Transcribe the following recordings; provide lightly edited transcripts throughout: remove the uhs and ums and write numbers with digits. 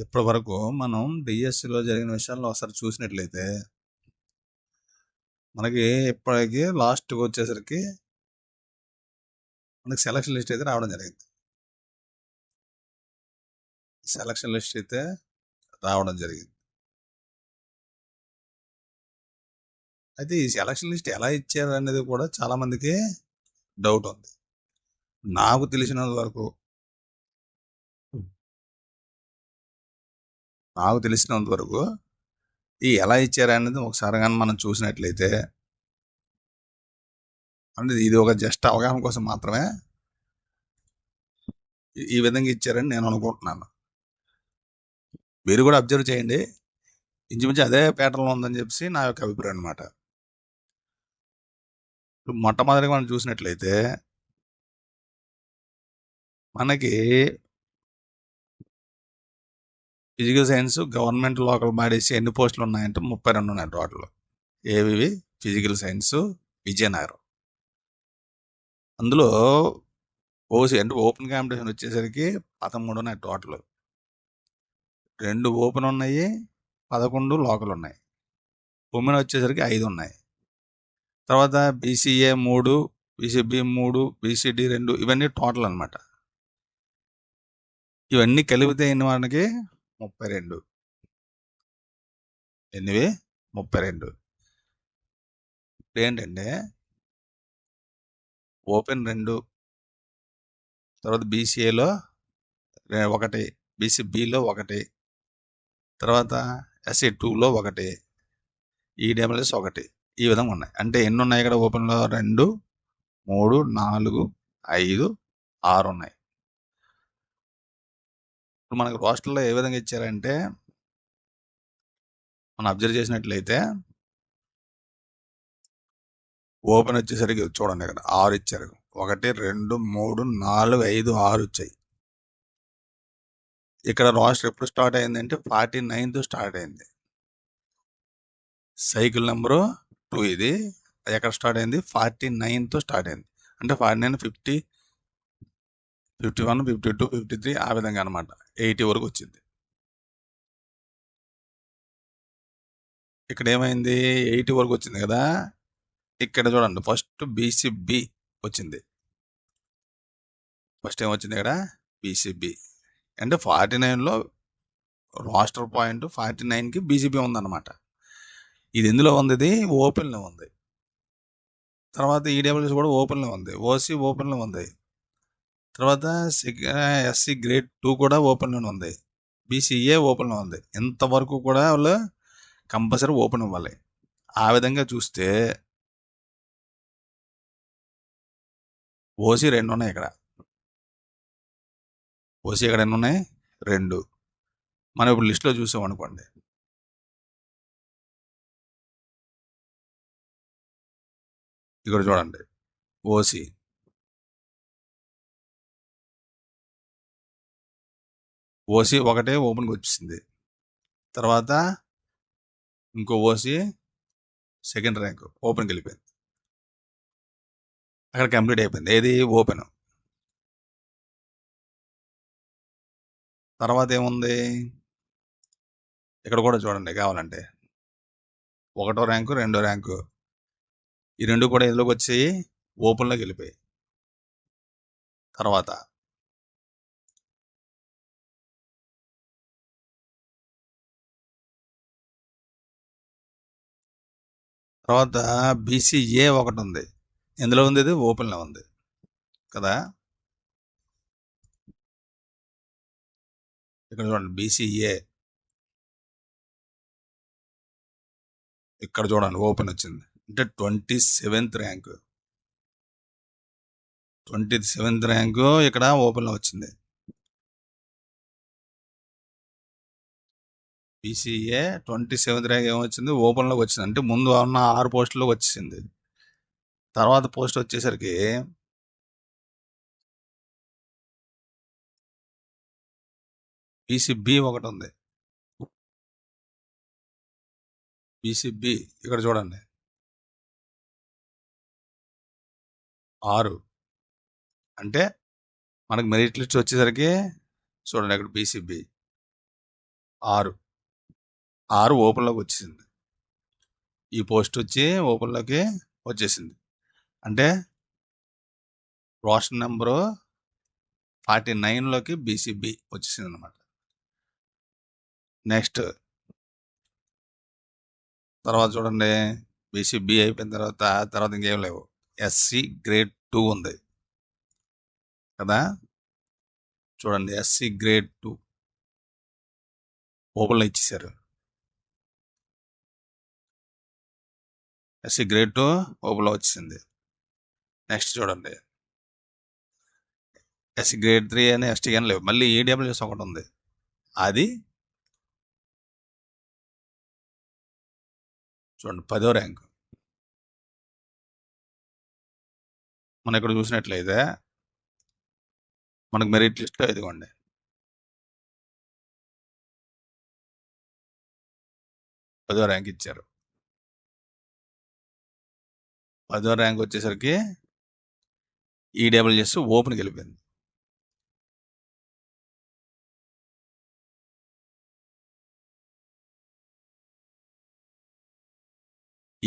ఇప్పటి వరకు మనం డిఎస్సిలో జరిగిన విషయాలను ఒకసారి చూసినట్లయితే మనకి ఇప్పటికి లాస్ట్కి వచ్చేసరికి మనకి సెలక్షన్ లిస్ట్ అయితే రావడం జరిగింది. సెలక్షన్ లిస్ట్ అయితే రావడం జరిగింది. అయితే ఈ సెలక్షన్ లిస్ట్ ఎలా ఇచ్చారు అనేది కూడా చాలా మందికి డౌట్ ఉంది. నాకు తెలిసినంత వరకు ఈ ఎలా ఇచ్చారు అనేది ఒకసారి కానీ మనం చూసినట్లయితే అంటే ఇది ఒక జస్ట్ అవగాహన కోసం మాత్రమే ఈ విధంగా ఇచ్చారని నేను అనుకుంటున్నాను. మీరు కూడా అబ్జర్వ్ చేయండి, ఇంచుమించు అదే ప్యాటర్న్లో ఉందని చెప్పేసి నా యొక్క అభిప్రాయం అనమాట. ఇప్పుడు మొట్టమొదటిగా మనం చూసినట్లయితే మనకి physical science government local bodies ఎన్ని పోస్టులు ఉన్నాయంటే 32 ఉన్నాయి టోటల్. ఏవి? Physical science Vizianagaram. అందులో ఓసీ అంటే ఓపెన్ కాంపిటీషన్ వచ్చేసరికి 13 ఉన్నాయి టోటల్. 2 ఓపెన్ ఉన్నాయి, 11 లోకల్ ఉన్నాయి. ఉమెన్ వచ్చేసరికి 5 ఉన్నాయి. తర్వాత బీసీఏ 3, బీసీబీ 3, బీసీడీ 2, ఇవన్నీ టోటల్ అనమాట. ఇవన్నీ కలిపితే ఎన్ని మనకి 32. ఎనివి 32. ఏంటంటే ఓపెన్ 2, తర్వాత బీసీఏలో 1, బీసీబీలో 1, తర్వాత ఎస్సీ 2లో 1, ఈడబ్ల్యూఎస్ 1, ఈ విధంగా ఉన్నాయి. అంటే ఎన్ని ఉన్నాయి ఇక్కడ ఓపెన్లో? 2, 3, 4, 5, 6 ఉన్నాయి. ఇప్పుడు మనకు రోస్టర్లో ఏ విధంగా ఇచ్చారంటే మనం అబ్జర్వ్ చేసినట్లయితే ఓపెన్ వచ్చేసరికి చూడండి, ఇక్కడ 6 ఇచ్చారు. 1, 2, 3, 4, 5, 6 వచ్చాయి. ఇక్కడ రోస్టర్ ఎప్పుడు స్టార్ట్ అయిందంటే 49th స్టార్ట్ అయింది. సైకిల్ నెంబరు 2 ఇది. ఎక్కడ స్టార్ట్ అయింది? 49th స్టార్ట్ అయింది. అంటే 49, 50, 51, 52, 53 ఆ విధంగా అనమాట. 80 వరకు వచ్చింది. ఇక్కడ ఏమైంది? 80 వరకు వచ్చింది కదా. ఇక్కడ చూడండి, ఫస్ట్ బీసీబీ వచ్చింది. ఫస్ట్ ఏమొచ్చింది ఇక్కడ? బీసీబీ. అంటే 49లో రోస్టర్ పాయింట్ 49కి బీసీబీ ఉందన్నమాట. ఇది ఎందులో ఉంది? ఇది ఓపెన్లో ఉంది. తర్వాత ఈడబ్ల్యూఎస్ కూడా ఓపెన్లో ఉంది. ఓసీ ఓపెన్లో ఉంది. తర్వాత ఎస్సీ గ్రేడ్ 2 కూడా ఓపెన్లోనే ఉంది. బీసీఏ ఓపెన్లో ఉంది. ఇంతవరకు కూడా వాళ్ళు కంపల్సరీ ఓపెన్ ఇవ్వాలి. ఆ విధంగా చూస్తే ఓసీ 2 ఉన్నాయి ఇక్కడ. ఓసీ ఇక్కడ ఎన్ని ఉన్నాయి? 2. మనం ఇప్పుడు లిస్ట్లో చూసామనుకోండి, ఇక్కడ చూడండి, ఓసీ ఒకటే ఓపెన్కి వచ్చేసింది. తర్వాత ఇంకో ఓసీ సెకండ్ ర్యాంక్ ఓపెన్కి వెళ్ళిపోయింది. అక్కడ కంప్లీట్ అయిపోయింది. ఏది? ఓపెన్. తర్వాత ఏముంది? ఇక్కడ కూడా చూడండి కావాలంటే, 1వ ర్యాంకు 2వ ర్యాంకు ఈ 2 కూడా ఎందులోకి వచ్చి ఓపెన్లోకి వెళ్ళిపోయాయి. తర్వాత బీసీఏ ఒకటి ఉంది. ఎందులో ఉంది? ఇది ఓపెన్లో ఉంది కదా. ఇక్కడ చూడండి, బీసీఏ ఇక్కడ చూడండి ఓపెన్ వచ్చింది. అంటే 27th ర్యాంకు. 27th ర్యాంకు ఇక్కడ ఓపెన్లో వచ్చింది. బీసీఏ 27th ర్యాంక్ ఏమొచ్చింది? ఓపెన్లోకి వచ్చింది. అంటే ముందు ఉన్న 6 పోస్టుల్లోకి వచ్చింది. తర్వాత పోస్ట్ వచ్చేసరికి బీసీబీ ఒకటి ఉంది. బీసీబీ ఇక్కడ చూడండి 6. అంటే మనకు మెరిట్ లిస్ట్ వచ్చేసరికి చూడండి, అక్కడ బీసీబీ 6 ఓపెన్లోకి వచ్చేసింది. ఈ పోస్ట్ వచ్చి ఓపెన్లోకి వచ్చేసింది. అంటే రోస్టర్ నెంబరు 49లోకి బీసీబీ వచ్చేసింది అనమాట. నెక్స్ట్ తర్వాత చూడండి, బీసీబీ అయిపోయిన తర్వాత ఇంకేం లేవు. ఎస్సీ గ్రేడ్ 2 ఉంది కదా. చూడండి, ఎస్సీ గ్రేడ్ 2 ఓపెన్లో ఇచ్చేసారు. ఎస్సీ గ్రేడ్ 2 ఓపెన్లో వచ్చింది. నెక్స్ట్ చూడండి, ఎస్సీ గ్రేడ్ 3 అని ఎస్టీ అని లేవు. మళ్ళీ ఈడబ్ల్యూఎస్ ఒకటి ఉంది, అది చూడండి 10వ ర్యాంకు. మనం ఇక్కడ చూసినట్లయితే మనకు మెరిట్ లిస్ట్లో ఇదిగోండి, 10వ ర్యాంక్ ఇచ్చారు. 10వ ర్యాంక్ వచ్చేసరికి ఈడబ్ల్యూఎస్ ఓపెన్కి వెళ్ళిపోయింది.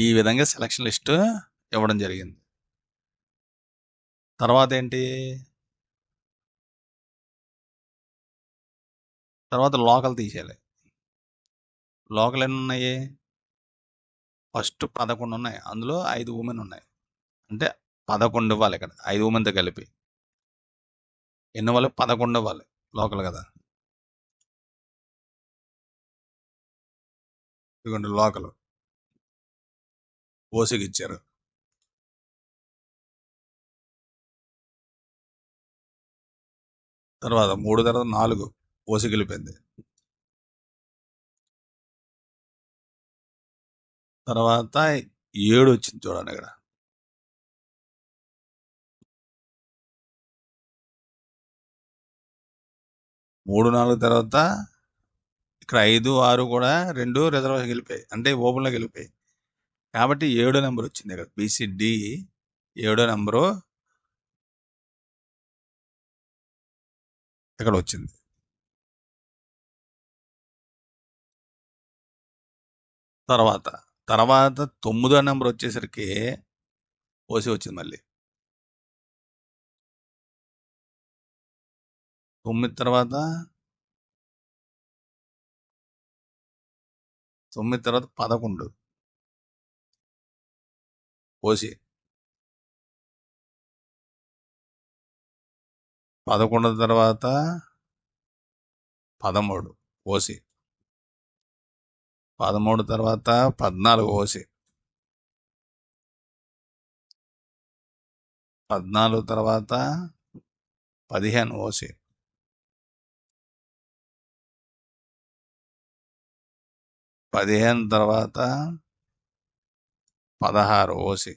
ఈ విధంగా సెలక్షన్ లిస్ట్ ఇవ్వడం జరిగింది. తర్వాత ఏంటి, తర్వాత లోకల్ తీసేయాలి. లోకల్ ఎన్ని ఉన్నాయి, ఫస్ట్ 11 ఉన్నాయి, అందులో 5 ఉమెన్ ఉన్నాయి. అంటే 11 ఇవ్వాలి ఇక్కడ, 5 ఉమెన్తో కలిపి ఎన్ని ఇవ్వాలి, 11 ఇవ్వాలి. లోకల్ కదా, ఇదిగోండి లోకల్ ఓసీకి ఇచ్చారు. తర్వాత 3 తర్వాత 4 ఓసీకి వెళ్ళిపోయింది. తర్వాత 7 వచ్చింది చూడండి ఇక్కడ, 3, 4 తర్వాత ఇక్కడ 5, 6 కూడా 2 రిజర్వేషన్ వెళ్ళిపోయాయి, అంటే ఓపెన్లోకి వెళ్ళిపోయాయి. కాబట్టి 7వ నెంబర్ వచ్చింది ఇక్కడ, బీసీడి 7వ నెంబరు ఇక్కడ వచ్చింది. తర్వాత 9వ నెంబర్ వచ్చేసరికి ఓసీ వచ్చింది. మళ్ళీ 9 తర్వాత 11 ఓసీ, 11 తర్వాత 13 ఓసీ, 13 తర్వాత 14 ఓసీ, 14 తర్వాత 15 ఓసీ, 15 తర్వాత 16 ఓసీ,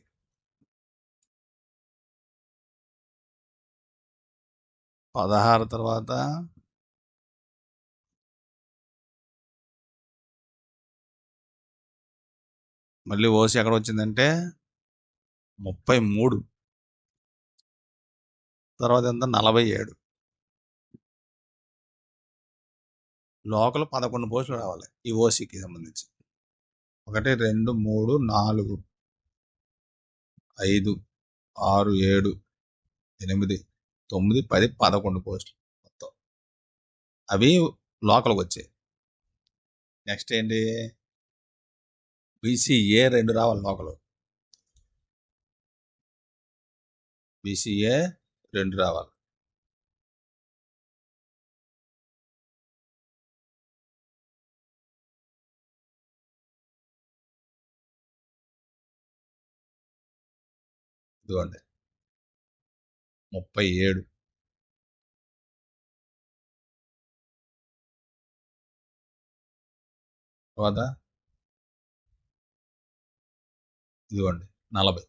16 తర్వాత మళ్ళీ ఓసీ ఎక్కడ వచ్చిందంటే 33, తర్వాత ఎంత 47. లోకల్ 11 పోస్టులు రావాలి ఈ ఓసీకి సంబంధించి. 1, 2, 3, 4, 5, 6, 7, 8, 9, 10, 11 పోస్టులు మొత్తం, అవి లోకల్కి వచ్చాయి. నెక్స్ట్ ఏంటి, బీసీఏ 2 రావాలి లోకల్, బీసీఏ 2 రావాలి. ఇదిగోండి 37. తర్వాత ఇదిగోండి 40.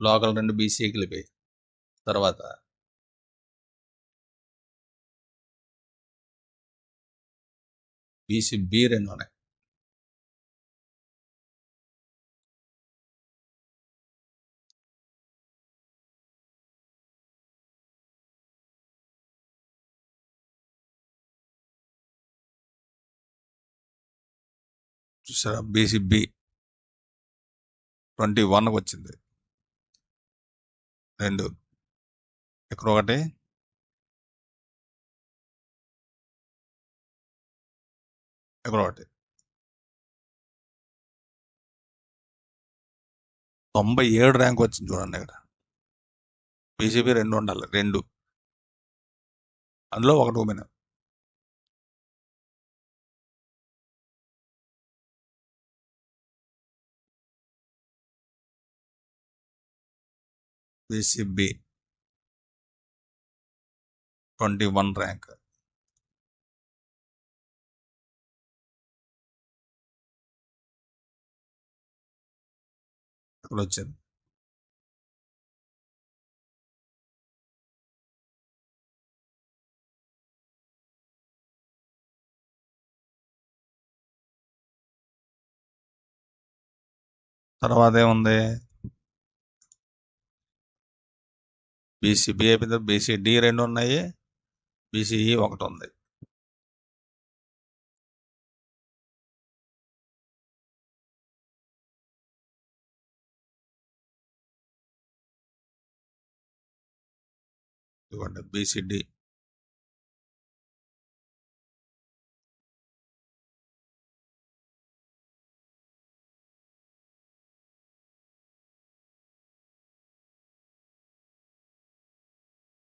లోకల్ 2 బీసీఏకి వెళ్ళిపోయాయి. తర్వాత బీసీబీ 2 ఉన్నాయి. చూసారా, బీసీబీ 21కి వచ్చింది. 2 ఇక్కడ ఒకటి, ఇక్కడ ఒకటి. 97 ర్యాంక్ వచ్చింది చూడండి. ఇక్కడ బీసీబీ 2 ఉండాలి, 2 అందులో ఒకటి ఉమెన్. BCB 21 rank. ఇక్కడ వచ్చింది. తర్వాత ఏముంది, బీసీబీ అయిపోయింది, బీసీడీ 2 ఉన్నాయి, బీసీఈ 1 ఉంది. ఇవ్వండి బీసీడీ.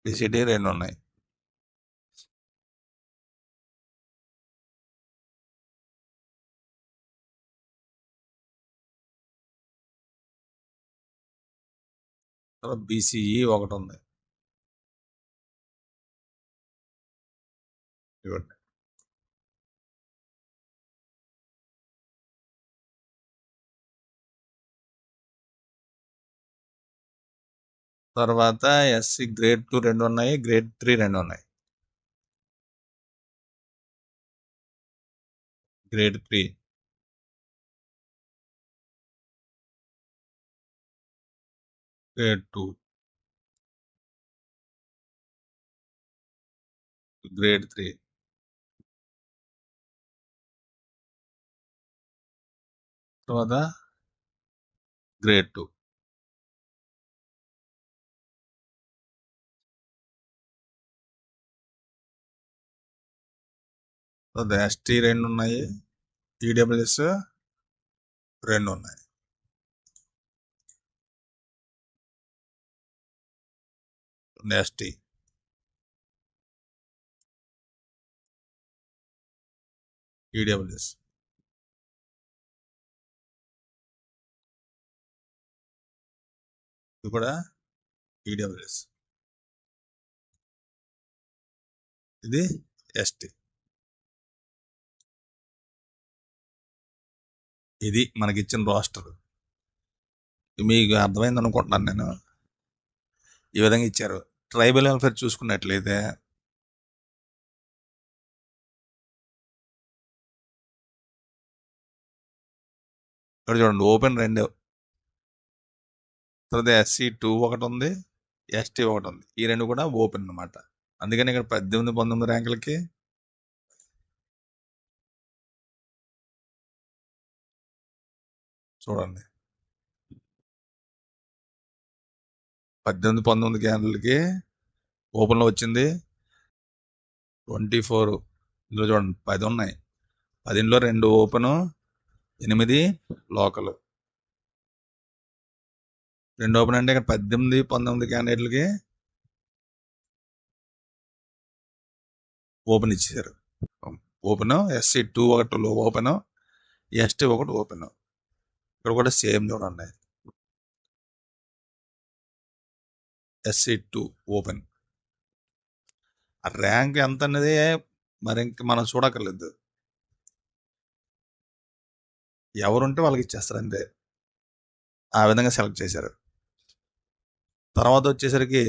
బీసీడీ 2 ఉన్నాయి. తర్వాత బీసీఈ 1 ఉంది. ఇవ్వండి. తర్వాత ఎస్సీ గ్రేడ్ 2 2 ఉన్నాయి, గ్రేడ్ 3 2 ఉన్నాయి. Grade 3, grade 2, grade 3. తర్వాత గ్రేడ్ 2. తర్వాత ఎస్టీ 2 ఉన్నాయి, ఈడబ్ల్యూఎస్ 2 ఉన్నాయి. ST, EWS. ఇది కూడా ఈడబ్ల్యూఎస్. ఇది ఎస్టీ. ఇది మనకిచ్చిన రోస్టర్. మీకు అర్థమైంది అనుకుంటున్నాను నేను. ఈ విధంగా ఇచ్చారు. ట్రైబల్ వెల్ఫేర్ చూసుకున్నట్లయితే ఇక్కడ చూడండి, ఓపెన్ 2, తర్వాత ఎస్సీ 2 ఒకటి ఉంది, ఎస్టీ 1 ఉంది. ఈ 2 కూడా ఓపెన్ అనమాట. అందుకని ఇక్కడ 18 19 ర్యాంకులకి చూడండి, 18 19 క్యాండిల్కి ఓపెన్లో వచ్చింది 24. ఇందులో చూడండి 10 ఉన్నాయి, 10లో 2 ఓపెను, 8 లోకల్. 2 ఓపెన్ అంటే ఇక్కడ 18 19 క్యాండిడేట్లకి ఓపెన్ ఇచ్చేసారు. ఓపెన్ ఎస్సీ 2 ఒకటి ఓపెన్, ఎస్టీ 1 ఓపెన్. ఇక్కడ కూడా సేమ్ చూడండి, ఎస్సీ 2 ఓపెన్. ఆ ర్యాంక్ ఎంత అనేది మరి ఇంక మనం చూడక్కర్లేదు, ఎవరుంటే వాళ్ళకి ఇచ్చేస్తారు అంతే. ఆ విధంగా సెలెక్ట్ చేశారు. తర్వాత వచ్చేసరికి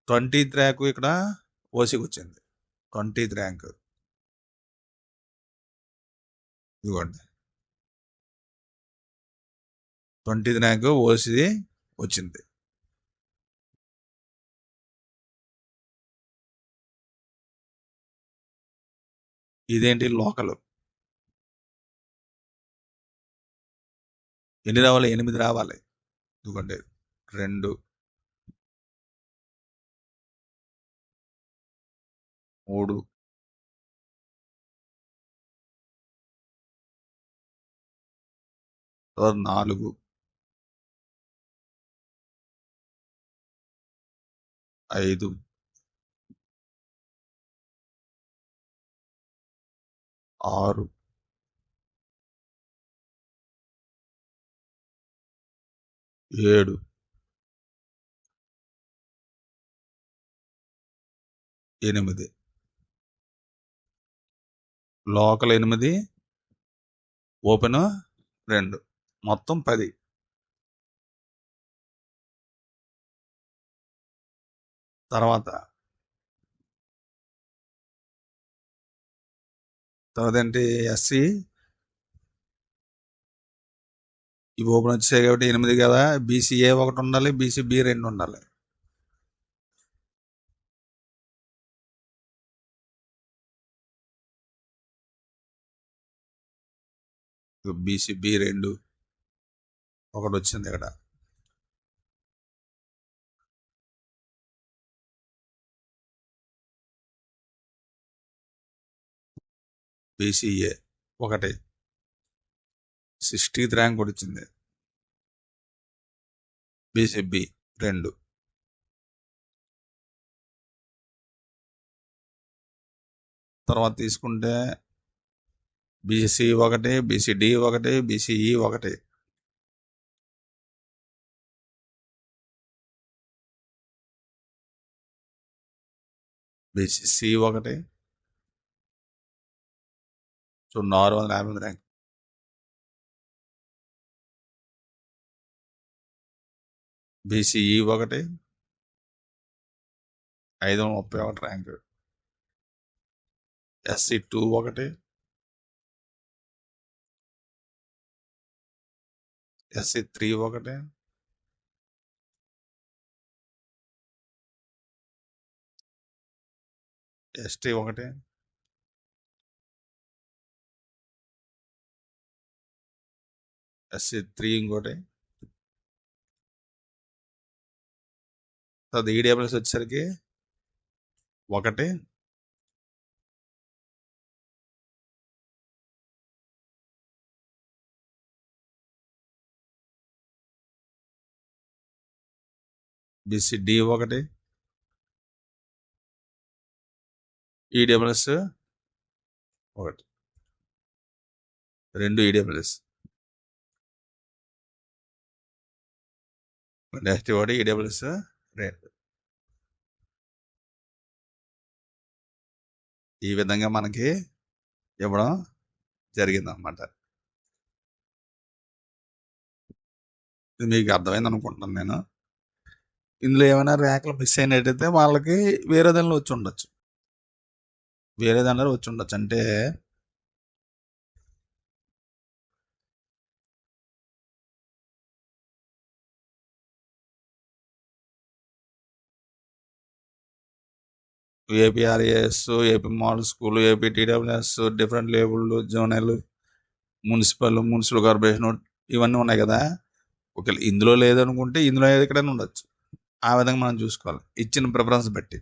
20th ర్యాంక్ ఇక్కడ ఓసీకి వచ్చింది. 20th ర్యాంక్ ఇదిగోండి, 20th ర్యాంక్ ఓసీ వచ్చింది. ఇదేంటి లోకల్. ఎన్ని రావాలి? 8 రావాలి. ఎందుకంటే 2, 3, 4, 5, 6, 7, 8. లోకల్ 8, ఓపెన్ 2, మొత్తం 10. తర్వాత ఏంటి? ఎస్సీ ఇవి ఓపెన్ వచ్చాయి కాబట్టి 8 కదా. బీసీఏ 1 ఉండాలి, బీసీబీ 2 ఉండాలి. బీసీబీ 2 ఒకటి వచ్చింది ఇక్కడ. బీసీఏ 1, 60th ర్యాంక్ కూడా వచ్చింది. బీసీబీ 2, తర్వాత తీసుకుంటే B C 1, B C D 1, B C E 1, B C C 1, so 650 rank. B C E 1, 531 rank. SC2 1, SC3 1, ST 1, SC3 ఇంకోటి. తర్వాత ఈడబ్ల్యూఎస్ వచ్చేసరికి 1, బీసీడీ 1, ఈడబ్ల్యూఎస్ 1, 2 ఈడబ్ల్యూఎస్. నెక్స్ట్ ఒకటి ఈడబ్ల్యూఎస్ 2. ఈ విధంగా మనకి ఇవ్వడం జరిగిందన్నమాట. ఇది మీకు అర్థమైంది అనుకుంటున్నాను నేను. ఇందులో ఏమైనా ర్యాంకులు మిస్ అయినట్టయితే వాళ్ళకి వేరే దానిలో వచ్చి ఉండొచ్చు. అంటే APRAS, AP model school, AP TWS, different లేబుల్, జోనల్, మున్సిపల్ కార్పొరేషన్ ఇవన్నీ ఉన్నాయి కదా. ఒకవేళ ఇందులో లేదనుకుంటే ఇందులో ఎక్కడైనా ఉండొచ్చు. ఆ విధంగా మనం చూసుకోవాలి ఇచ్చిన ప్రిఫరెన్స్ బట్టి.